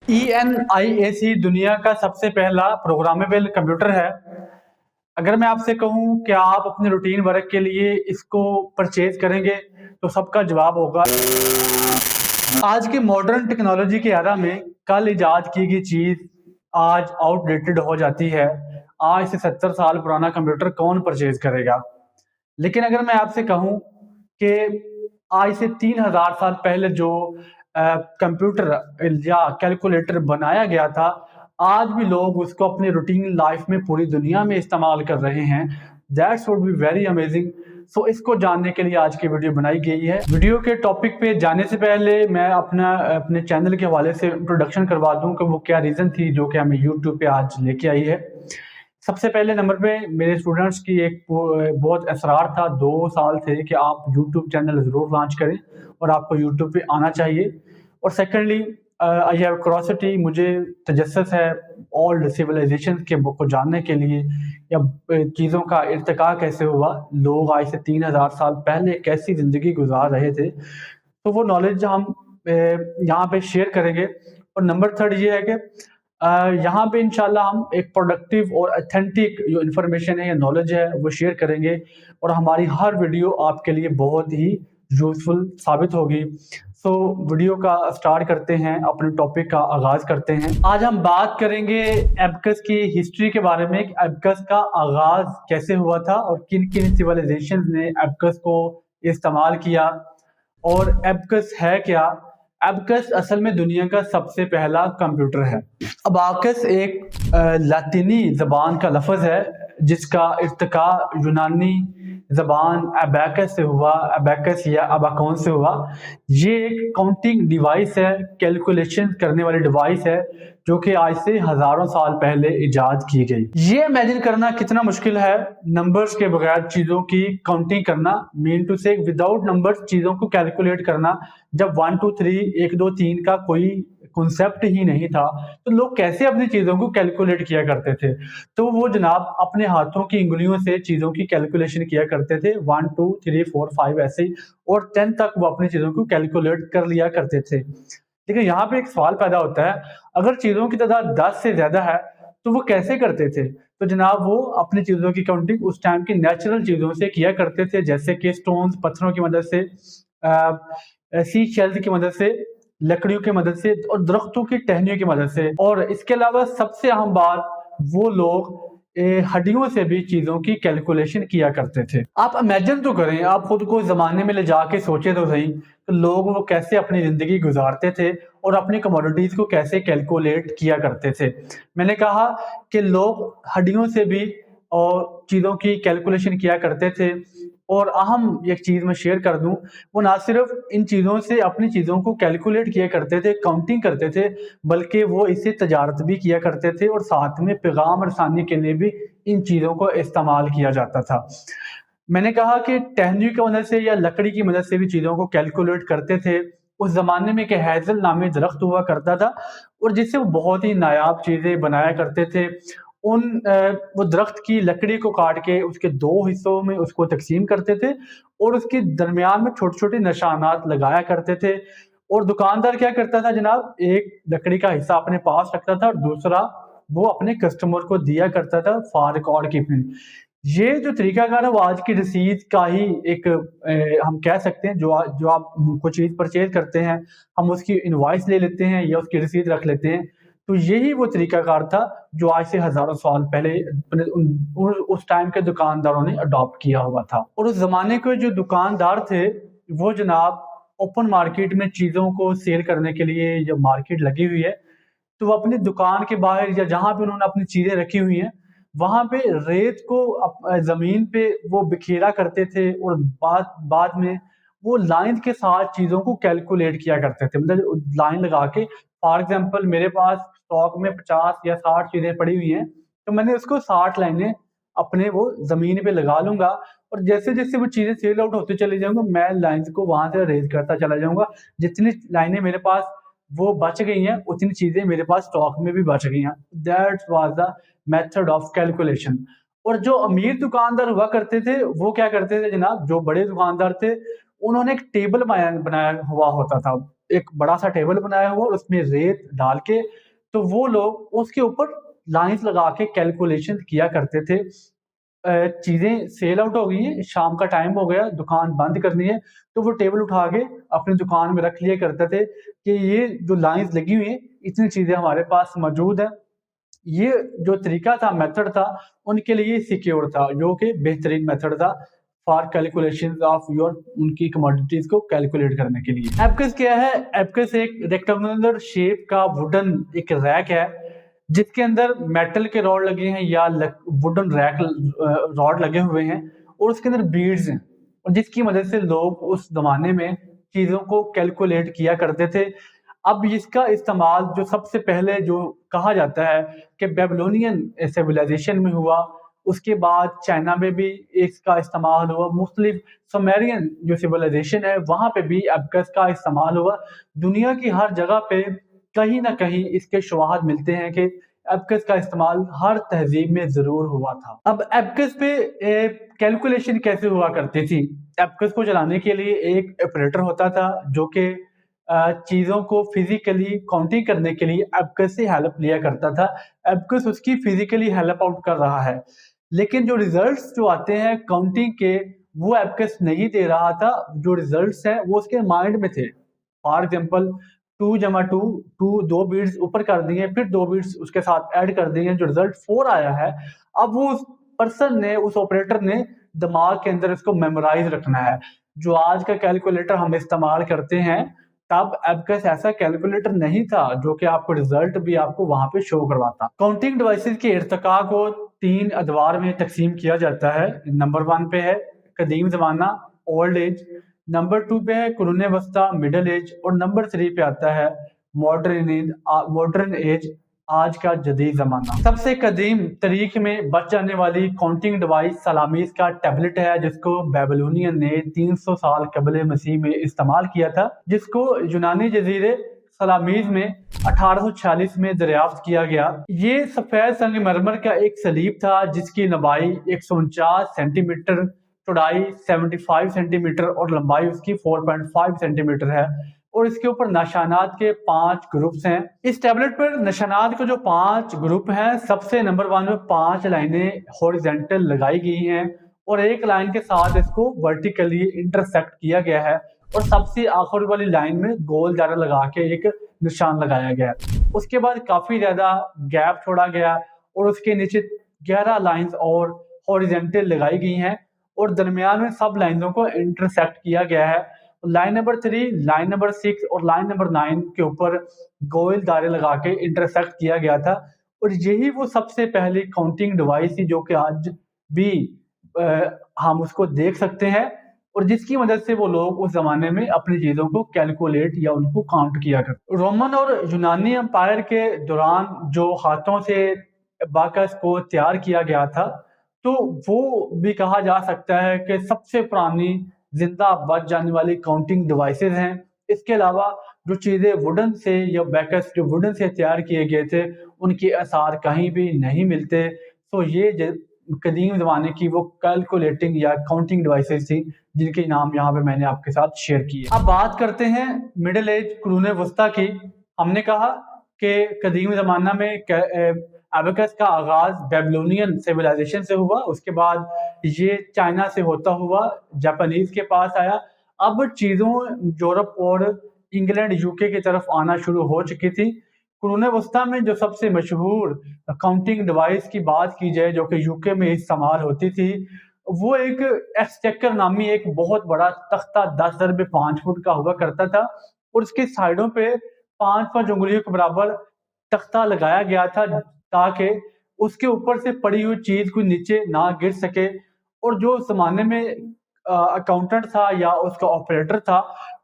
ENIAC दुनिया का सबसे पहला प्रोग्रामेबल कंप्यूटर है। अगर मैं आपसे कहूं कि आप अपने रूटीन वर्क के लिए इसको परचेज करेंगे तो सबका जवाब होगा आज की मॉडर्न टेक्नोलॉजी की एरा में कल इजाद की गई चीज आज आउटडेटेड हो जाती है। आज से 70 साल पुराना कंप्यूटर कौन परचेज करेगा। लेकिन अगर मैं आपसे कहूं कि आज से 3000 साल पहले जो कंप्यूटर या कैलकुलेटर बनाया गया था, आज भी लोग उसको अपनी रूटीन लाइफ में पूरी दुनिया में इस्तेमाल कर रहे हैं। That's would be very amazing. So इसको जानने के लिए आज की वीडियो बनाई गई है। वीडियो के टॉपिक पे जाने से पहले मैं अपने चैनल के हवाले से इंट्रोडक्शन करवा दूं कि वो क्या रीज़न थी जो कि हमें यूट्यूब पे आज लेके आई है। सबसे पहले नंबर पे मेरे स्टूडेंट्स की एक बहुत असरार था, 2 साल थे कि आप यूट्यूब चैनल ज़रूर लॉन्च करें और आपको यूट्यूब पे आना चाहिए। और सेकेंडली आई हैव क्यूरोसिटी, मुझे तजस्सुस है ओल्ड सिविलाइजेशन के को जानने के लिए या चीज़ों का इर्तिका कैसे हुआ, लोग आज से 3000 साल पहले कैसी ज़िंदगी गुजार रहे थे। तो वो नॉलेज हम यहाँ पे शेयर करेंगे। और नंबर थर्ड ये है कि यहाँ पे इंशाल्लाह हम एक प्रोडक्टिव और ऑथेंटिक जो इन्फॉर्मेशन है या नॉलेज है वो शेयर करेंगे और हमारी हर वीडियो आपके लिए बहुत ही यूजफुल साबित होगी। सो वीडियो का स्टार्ट करते हैं, अपने टॉपिक का आगाज करते हैं। आज हम बात करेंगे एबकस की हिस्ट्री के बारे में, एबकस का आगाज कैसे हुआ था और किन किन सिविलाइजेशन ने एबकस को इस्तेमाल किया और एबकस है क्या। एबकस असल में दुनिया का सबसे पहला कंप्यूटर है। अबाकस एक लातीनी जबान का लफ्ज है जिसका इर्तिका यूनानी जबान अबैकस से हुआ, अबैकस या अबाकौन से हुआ। ये एक काउंटिंग डिवाइस है, कैलकुलेशन करने वाली डिवाइस है जो कि आज से हजारों साल पहले इजाद की गई। ये इमेजिन करना कितना मुश्किल है, नंबर्स के बगैर चीजों की काउंटिंग करना, मीन टू से विदाउट नंबर्स चीजों को कैलकुलेट करना। जब 1 2 3 1 2 3 का कोई कॉन्सेप्ट ही नहीं था तो लोग कैसे अपनी चीजों को कैलकुलेट किया करते थे। तो वो जनाब अपने हाथों की उंगलियों से चीजों की कैलकुलेशन किया करते थे, 1 2 3 4 5 ऐसे ही, और 10 तक वो अपनी चीजों को कैलकुलेट कर लिया करते थे। लेकिन यहाँ पे एक सवाल पैदा होता है, अगर चीजों की तादाद 10 से ज्यादा है तो वो कैसे करते थे। तो जनाब वो अपनी चीजों की काउंटिंग उस टाइम की नेचुरल चीजों से किया करते थे, जैसे कि स्टोन्स पत्थरों की मदद से, सी शेल्स की मदद से, लकड़ियों की मदद से और दरख्तों की टहनियों की मदद से। और इसके अलावा सबसे अहम बात, वो लोग हड्डियों से भी चीजों की कैलकुलेशन किया करते थे। आप इमेजिन तो करें, आप खुद को जमाने में ले जाके सोचे तो सही, तो लोग वो कैसे अपनी जिंदगी गुजारते थे और अपनी कमोडिटीज को कैसे कैलकुलेट किया करते थे। मैंने कहा कि लोग हड्डियों से भी और चीजों की कैलकुलेशन किया करते थे। और अहम एक चीज मैं शेयर कर दूं, वो ना सिर्फ इन चीजों से अपनी चीजों को कैलकुलेट किया करते थे, काउंटिंग करते थे, बल्कि वो इससे तजारत भी किया करते थे और साथ में पैगाम रसानी के लिए भी इन चीजों को इस्तेमाल किया जाता था। मैंने कहा कि टहनियों की मदद से या लकड़ी की मदद से भी चीजों को कैलकुलेट करते थे। उस जमाने में एक हैजल नामी दरख्त हुआ करता था और जिससे वो बहुत ही नायाब चीजें बनाया करते थे। वो दरख्त की लकड़ी को काट के उसके 2 हिस्सों में उसको तकसीम करते थे और उसके दरमियान में छोटे छोटे निशानात लगाया करते थे। और दुकानदार क्या करता था जनाब, एक लकड़ी का हिस्सा अपने पास रखता था और दूसरा वो अपने कस्टमर को दिया करता था फॉर रिकॉर्ड कीपिंग। ये जो तरीकाकार है वो आज की रसीद का ही एक हम कह सकते हैं। जो आप कोई चीज परचेज करते हैं, हम उसकी इनवॉइस ले लेते हैं या उसकी रसीद रख लेते हैं। तो यही वो तरीकाकार था जो आज से हजारों साल पहले उस टाइम के दुकानदारों ने अडॉप्ट किया हुआ था। और उस जमाने के जो दुकानदार थे वो जनाब ओपन मार्केट में चीजों को सेल करने के लिए, जब मार्केट लगी हुई है तो वो अपनी दुकान के बाहर या जहां पे उन्होंने अपनी चीजें रखी हुई हैं वहां पे रेत को जमीन पे वो बिखेरा करते थे और बाद में वो लाइन के साथ चीजों को कैलकुलेट किया करते थे। मतलब लाइन लगा के, फॉर एग्जांपल मेरे पास स्टॉक में 50 या 60 चीजें पड़ी हुई हैं, तो मैंने उसको 60 लाइनें अपने वो जमीन पे लगा लूंगा और जैसे जैसे वो चीजें सेल आउट होते चले जाऊंगा, मैं लाइन्स को वहां से रेज करता चला जाऊंगा। जितनी लाइनें मेरे पास वो बच गई हैं उतनी चीजें मेरे पास स्टॉक में भी बच गई हैं। That was the method of calculation. और जो अमीर दुकानदार हुआ करते थे वो क्या करते थे जनाब, जो बड़े दुकानदार थे उन्होंने एक टेबल बनाया हुआ होता था। एक बड़ा सा टेबल बनाया हुआ और उसमें रेत डाल के, तो वो लोग उसके ऊपर लाइंस लगा के कैलकुलेशन किया करते थे। चीज़ें सेल आउट हो गई हैं, शाम का टाइम हो गया, दुकान बंद करनी है, तो वो टेबल उठा के अपनी दुकान में रख लिया करते थे कि ये जो लाइंस लगी हुई हैं, इतनी चीज़ें हमारे पास मौजूद हैं। ये जो तरीका था, मेथड था, उनके लिए सिक्योर था, जो कि बेहतरीन मेथड था फॉर कैलकुलेशन ऑफ योर उनकी कमोडिटीज को कैलकुलेट करने के लिए। एबकस क्या है? एबकस एक रेक्टेंगुलर शेप का वुडन एक रैक है, जिसके अंदर मेटल के रॉड लगे हैं या वुडन रैक रॉड लगे हुए हैं, और उसके अंदर बीड्स हैं, और जिसकी मदद से लोग उस जमाने में चीजों को कैलकुलेट किया करते थे। अब इसका इस्तेमाल जो सबसे पहले जो कहा जाता है कि बेबीलोनियन सिविलाइजेशन में हुआ, उसके बाद चाइना में भी इसका इस्तेमाल हुआ, मुख्तलिफ सुमेरियन जो सिविलाइजेशन है वहाँ पे भी एबकस का इस्तेमाल हुआ। दुनिया की हर जगह पे कहीं ना कहीं इसके शवाहद मिलते हैं कि एबकस का इस्तेमाल हर तहजीब में जरूर हुआ था। अब एबकस पे कैलकुलेशन कैसे हुआ करती थी? एबकस को चलाने के लिए एक ऑपरेटर होता था जो कि चीजों को फिजिकली काउंटिंग करने के लिए एबकस से हेल्प लिया करता था। एबकस उसकी फिजिकली हेल्प आउट कर रहा है, लेकिन जो रिजल्ट्स जो आते हैं काउंटिंग के, वो एबकस नहीं दे रहा था। जो रिजल्ट्स हैं वो उसके माइंड में थे। फॉर एग्जाम्पल, 2 × 2, 2 बीट्स ऊपर कर दिए, फिर 2 बीट्स उसके साथ ऐड कर दिए, जो रिजल्ट 4 आया है, अब वो उस पर्सन ने, उस ऑपरेटर ने दिमाग के अंदर इसको मेमोराइज रखना है। जो आज का कैलकुलेटर हम इस्तेमाल करते हैं, तब एबकस ऐसा कैलकुलेटर नहीं था जो कि आपको रिजल्ट भी आपको वहां पे शो करवाता। काउंटिंग डिवाइसेस के इर्तिका को 3 अदवार में तकसीम किया जाता है। नंबर 1 पे है कदीम जमाना, ओल्ड एज। नंबर 2 पे है कुरून वस्ता, मिडल एज। और नंबर 3 पे आता है मॉडर्न एज, आज का जदीद जमाना। सबसे कदीम तरीक में बच जाने वाली काउंटिंग डिवाइस सलामीस का टैबलेट है, जिसको बेबीलोनियन ने 300 साल कबल मसीह में इस्तेमाल किया था, जिसको यूनानी जजीरे सलामीज में 1846 में दरियाफ्त किया गया। ये सफेद संगमरमर का एक सलीब था, जिसकी लंबाई 149 सेंटीमीटर, चौड़ाई 75 सेंटीमीटर और लंबाई उसकी 4.5 सेंटीमीटर है। और इसके ऊपर निशानात के 5 ग्रुप्स हैं। इस टैबलेट पर निशानात के जो 5 ग्रुप हैं, सबसे नंबर 1 में 5 लाइनें हॉरिजॉन्टल लगाई गई हैं और एक लाइन के साथ इसको वर्टिकली इंटरसेक्ट किया गया है, और सबसे आखिरी वाली लाइन में गोल दायरा लगा के एक निशान लगाया गया है। उसके बाद काफी ज्यादा गैप छोड़ा गया और उसके नीचे 11 लाइंस और हॉरिजॉन्टल लगाई गई हैं, और दरमियान में सब लाइनों को इंटरसेक्ट किया गया है। लाइन नंबर 3, लाइन नंबर 6 और लाइन नंबर 9 के ऊपर गोल दायरे लगा के इंटरसेक्ट किया गया था। और यही वो सबसे पहली काउंटिंग डिवाइस थी जो कि आज भी हम उसको देख सकते हैं, और जिसकी मदद से वो लोग उस जमाने में अपनी चीजों को कैलकुलेट या उनको काउंट किया करते। रोमन और यूनानी एम्पायर के दौरान जो हाथों से बाकस को तैयार किया गया था, तो वो भी कहा जा सकता है कि सबसे पुरानी जिंदा बच जाने वाली काउंटिंग डिवाइसेस हैं। इसके अलावा जो चीजें वुडन से या बैकस जो वुडन से तैयार किए गए थे, उनके आसार कहीं भी नहीं मिलते। तो ये कदीम जमाने की वो कैलकुलेटिंग या काउंटिंग डिवाइसेस थी, जिनके नाम यहाँ पे मैंने आपके साथ शेयर किए। अब बात करते हैं मिडिल एज कुरून वस्ता की। हमने कहा कि कदीम जमाना में एबकस का आगाज बेबीलोनियन सिविलाइजेशन से हुआ, उसके बाद ये चाइना से होता हुआ जापानीज के पास आया। अब चीजों यूरोप और इंग्लैंड यूके की तरफ आना शुरू हो चुकी थी। कुरून वस्ता में जो सबसे मशहूर काउंटिंग डिवाइस की बात की जाए जो कि यूके में इस्तेमाल होती थी, वो एक एक्सचेकर नामी एक बहुत बड़ा तख्ता 10 × 5 फुट का हुआ करता था, और उसके साइडों पे 5-5 उंगलियों के बराबर तख्ता लगाया गया था, ताकि उसके ऊपर से पड़ी हुई चीज कोई नीचे ना गिर सके। और जो जमाने में अकाउंटेंट था या उसका ऑपरेटर था,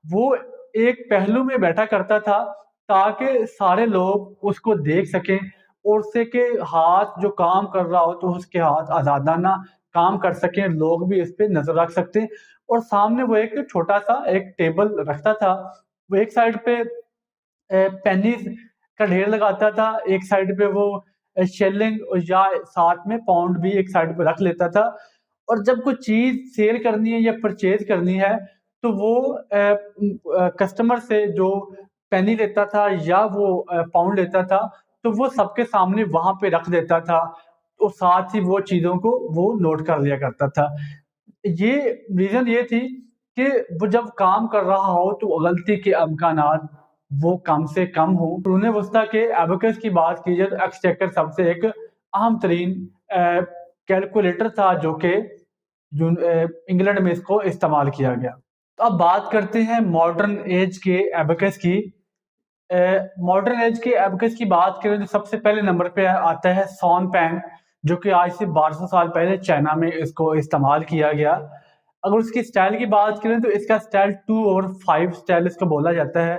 वो एक पहलू में बैठा करता था ताकि सारे लोग उसको देख सकें, और उससे के हाथ जो काम कर रहा हो तो उसके हाथ आजादाना काम कर सकें, लोग भी इस पे नजर रख सकते। और सामने वो एक छोटा सा एक टेबल रखता था। वो एक साइड पे पेनीज का ढेर लगाता था, एक साइड पे वो शेलिंग या साथ में पाउंड भी एक साइड पे रख लेता था। और जब कोई चीज सेल करनी है या परचेज करनी है, تو وہ کسٹمر سے جو پینی لیتا تھا یا وہ پاؤنڈ لیتا تھا تو وہ سب کے سامنے وہاں پہ رکھ دیتا تھا، اور ساتھ ہی وہ چیزوں کو وہ نوٹ کر لیا کرتا تھا۔ یہ ریزن یہ تھی کہ وہ جب کام کر رہا ہو تو غلطی کے امکانات وہ کم سے کم ہوں۔ قرون وسطیٰ کے ایبیکس کی بات کی جائے تو ایکسچیکر سب سے ایک اہم ترین کیلکولیٹر تھا جو کہ انگلینڈ میں اس کو استعمال کیا گیا۔ تو اب بات کرتے ہیں ماڈرن ایج کے ایبیکس کی۔ ماڈرن ایج کے ایبیکس کی بات کریں تو سب سے پہلے نمبر پہ آتا ہے سون پین، جو کہ آج سے 1200 سال پہلے چائنا میں اس کو استعمال کیا گیا۔ اگر اس کی سٹائل کی بات کریں تو اس کا سٹائل 2/5 سٹائل اس کو بولا جاتا ہے۔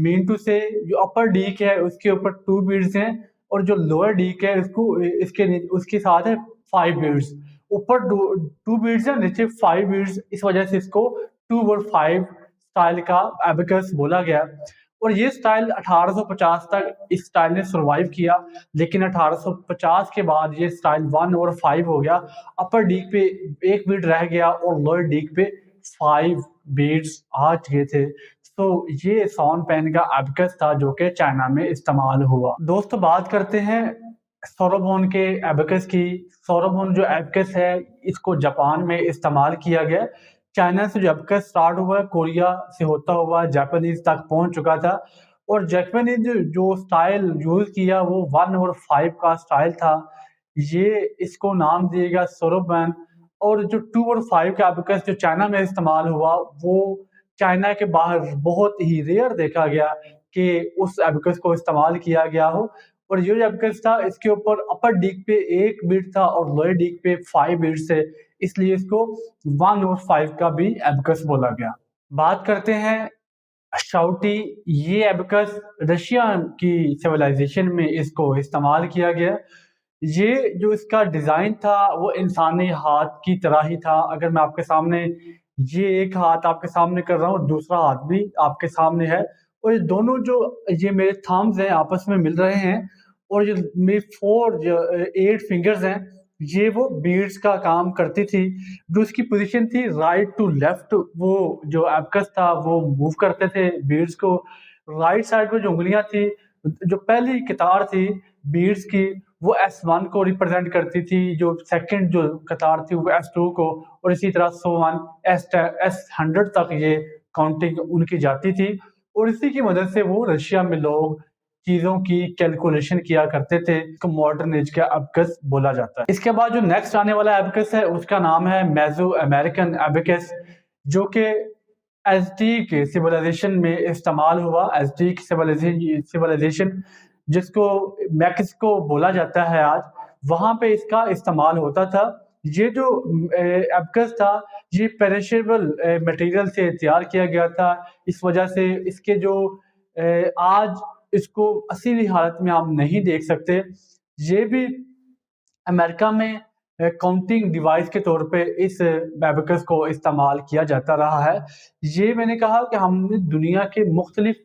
مین ٹو سے جو اپر ڈیک ہے اس کے اوپر 2 بیڈز ہیں، اور جو لوئر ڈیک ہے اس کے ساتھ ہے 5 بیڈز۔ اوپر 2 بیڈز ہیں، نیچے 5 بیڈز، اس وجہ سے اس کو 2/5 سٹائل کا ایبیکس بولا گیا۔ اور یہ سٹائل 1850 تک اس سٹائل نے سروائیو کیا، لیکن 1850 کے بعد یہ سٹائل 1/5 ہو گیا، اپر ڈیک پہ 1 بیڈ رہ گیا اور لوئر ڈیک پہ 5 بیڈز آ چکے تھے۔ تو یہ سون پین کا ایبیکس تھا جو کہ چائنا میں استعمال ہوا۔ دوستو بات کرتے ہیں سوروبون کے ایبیکس کی۔ سوروبون جو ایبیکس ہے اس کو جاپان میں استعمال کیا گیا۔ چائنا سے جو ایبیکس سٹارٹ ہوا ہے، کوریا سے ہوتا ہوا جاپانیز تک پہنچ چکا تھا، اور جاپانیز جو سٹائل یوز کیا وہ 1/5 کا سٹائل تھا۔ یہ اس کو نام دیے گا سوروبون۔ اور جو 2/5 کا ایبیکس جو چائنا میں استعمال ہوا وہ چائنا کے باہر بہت ہی ریئر دیکھا گیا کہ اس ایبیکس کو استعمال کیا گیا ہو۔ اور یہ جو ایبیکس تھا اس کے اوپر اپر ڈیک پہ 1 بیٹ تھا اور لوئر ڈیک پہ 5 بیٹس تھے، اس لیے اس کو 1/5 کا بھی ایبیکس بولا گیا۔ بات کرتے ہیں شاؤٹی۔ یہ ایبیکس رشیا کی سیولائزیشن میں اس کو استعمال کیا گیا۔ یہ جو اس کا ڈیزائن تھا وہ انسانی ہاتھ کی طرح ہی تھا۔ اگر میں آپ کے سامنے یہ ایک ہاتھ آپ کے سامنے کر رہا ہوں، دوسرا ہاتھ بھی آپ کے سامنے ہے، اور یہ دونوں جو یہ میرے تھامز ہیں آپس میں مل رہے ہیں، اور یہ میرے 8 فنگرز ہیں، یہ وہ بیڈز کا کام کرتی تھی۔ جو اس کی پوزیشن تھی رائٹ ٹو لیفٹ، وہ جو ایبیکس تھا وہ موو کرتے تھے بیڈز کو۔ رائٹ سائڈ پہ جو انگلیاں تھی، جو پہلی قطار تھی بیڈز کی وہ S1 کو ریپرزینٹ کرتی تھی، جو سیکنڈ جو قطار تھی وہ S2 کو، اور اسی طرح S100 تک یہ کاؤنٹنگ ان کی جاتی تھی۔ اور اسی کی مدد سے وہ رشیا میں لوگ چیزوں کی کیلکولیشن کیا کرتے تھے۔ اس کو ماڈرن ایج کا ایبیکس بولا جاتا ہے۔ اس کے بعد جو نیکسٹ آنے والا ایبیکس ہے اس کا نام ہے میزو امریکن ایبیکس، جو کہ ایزٹیک سیولائزیشن میں استعمال ہوا۔ ایزٹیک سیولائزیشن جس کو میکسیکو بولا جاتا ہے آج، وہاں پہ اس کا استعمال ہوتا تھا۔ یہ جو ایبیکس تھا یہ پیریشیبل مٹیریل سے تیار کیا گیا تھا، اس وجہ سے اس کے جو آج اس کو اصلی حالت میں آپ نہیں دیکھ سکتے۔ یہ بھی امریکہ میں کاؤنٹنگ ڈیوائس کے طور پہ اس ایبیکس کو استعمال کیا جاتا رہا ہے۔ یہ میں نے کہا کہ ہم نے دنیا کے مختلف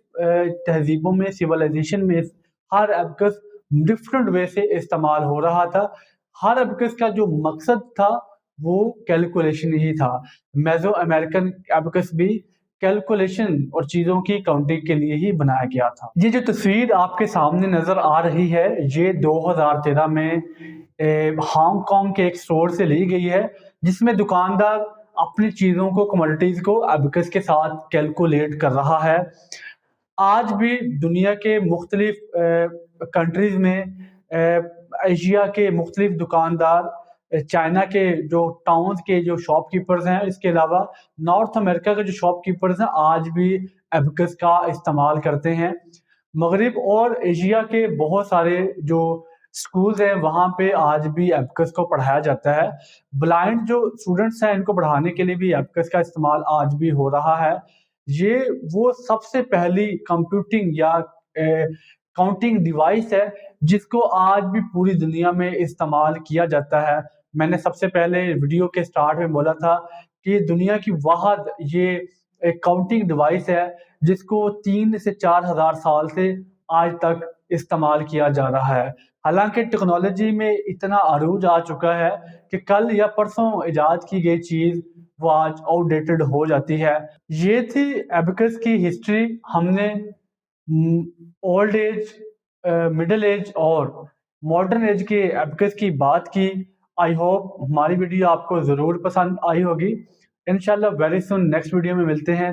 تہذیبوں میں سیولائزیشن میں ہر ایبیکس ڈفرینٹ وے سے استعمال ہو رہا تھا۔ ہر ایبیکس کا جو مقصد تھا وہ کیلکولیشن ہی تھا۔ میزو امریکن ایبیکس بھی کیلکولیشن اور چیزوں کی کاؤنٹنگ کے لیے ہی بنایا گیا تھا۔ یہ جو تصویر آپ کے سامنے نظر آ رہی ہے یہ 2013 میں ہانگ کانگ کے ایک اسٹور سے لی گئی ہے، جس میں دکاندار اپنی چیزوں کو کموڈیٹیز کو ایبیکس کے ساتھ کیلکولیٹ کر رہا ہے۔ آج بھی دنیا کے مختلف کنٹریز میں ایشیا کے مختلف دکاندار، چائنا کے جو ٹاؤنز کے جو شاپ کیپرز ہیں، اس کے علاوہ نارتھ امریکہ کے جو شاپ کیپرز ہیں آج بھی ایبیکس کا استعمال کرتے ہیں۔ مغرب اور ایشیا کے بہت سارے جو سکولز ہیں وہاں پہ آج بھی ایبیکس کو پڑھایا جاتا ہے۔ بلائنڈ جو اسٹوڈنٹس ہیں ان کو پڑھانے کے لیے بھی ایبیکس کا استعمال آج بھی ہو رہا ہے۔ یہ وہ سب سے پہلی کمپیوٹنگ یا کاؤنٹنگ ڈیوائس ہے جس کو آج بھی پوری دنیا میں استعمال کیا جاتا ہے۔ میں نے سب سے پہلے ویڈیو کے سٹارٹ میں بولا تھا کہ دنیا کی واحد یہ ایک کاؤنٹنگ ڈیوائس ہے جس کو 3 سے 4 ہزار سال سے آج تک استعمال کیا جا رہا ہے۔ حالانکہ ٹیکنالوجی میں اتنا عروج آ چکا ہے کہ کل یا پرسوں ایجاد کی گئی چیز وہ آج آؤٹ ڈیٹڈ ہو جاتی ہے۔ یہ تھی ایبیکس کی ہسٹری۔ ہم نے اولڈ ایج، مڈل ایج اور ماڈرن ایج کے ایبیکس کی بات کی۔ آئی ہوپ ہماری ویڈیو آپ کو ضرور پسند آئی ہوگی۔ انشاءاللہ ویری سون نیکسٹ ویڈیو میں ملتے ہیں۔